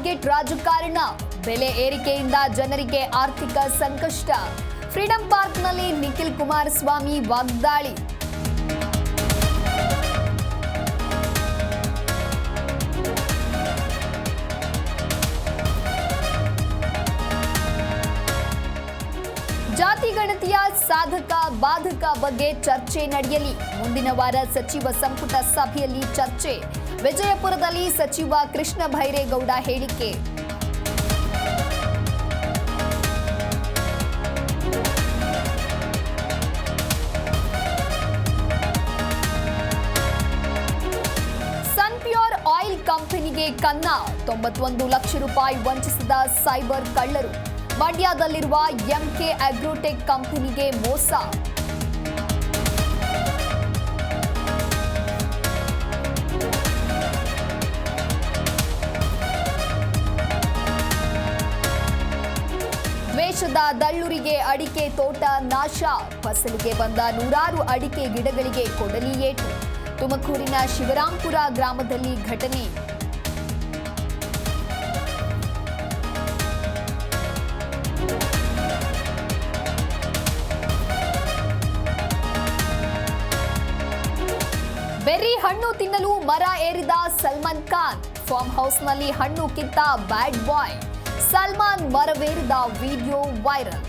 Target ರಾಜಕಾರಣ, ಬೆಲೆ ಏರಿಕೆಯಿಂದ ಜನರಿಗೆ ಆರ್ಥಿಕ ಸಂಕಷ್ಟ. ಫ್ರೀಡಂ ಪಾರ್ಕ್ನಲ್ಲಿ ನಿಖಿಲ್ ಕುಮಾರಸ್ವಾಮಿ ವಾಗ್ದಾಳಿ. ಜಾತಿ ಗಣತಿಯ ಸಾಧಕ ಬಾಧಕ ಬಗ್ಗೆ ಚರ್ಚೆ ನಡೆಯಲಿ. ಮುಂದಿನ ವಾರ ಸಚಿವ ಸಂಪುಟ ಸಭೆಯಲ್ಲಿ ಚರ್ಚೆ. ವಿಜಯಪುರದಲ್ಲಿ ಸಚಿವ ಕೃಷ್ಣ ಭೈರೇಗೌಡ ಹೇಳಿಕೆ. ಸನ್ಪ್ಯೂರ್ ಆಯಿಲ್ ಕಂಪನಿಗೆ ಕನ್ನ, 91 ಲಕ್ಷ ರೂಪಾಯಿ ವಂಚಿಸಿದ ಸೈಬರ್ ಕಳ್ಳರು. ಮಂಡ್ಯದಲ್ಲಿರುವ ಎಂಕೆ ಅಗ್ರೋಟೆಕ್ ಕಂಪನಿಗೆ ಮೋಸ. ದ್ವೇಷದ ದಳ್ಳೂರಿಗೆ ಅಡಿಕೆ ತೋಟ ನಾಶ. ಫಸಲಿಗೆ ಬಂದ ನೂರಾರು ಅಡಿಕೆ ಗಿಡಗಳಿಗೆ ಕೊಡಲಿ ಏಟು. ತುಮಕೂರಿನ ಶಿವರಾಂಪುರ ಗ್ರಾಮದಲ್ಲಿ ಘಟನೆ. ಬೆರ್ರಿ ಹಣ್ಣು ತಿನ್ನಲು ಮರ ಏರಿದ ಸಲ್ಮಾನ್ ಖಾನ್. ಫಾರ್ಮ್ ಹೌಸ್ನಲ್ಲಿ ಹಣ್ಣು ಕಿತ್ತ ಬ್ಯಾಡ್ ಬಾಯ್. ಸಲ್ಮಾನ್ ಮರವೇರಿದ ವಿಡಿಯೋ ವೈರಲ್.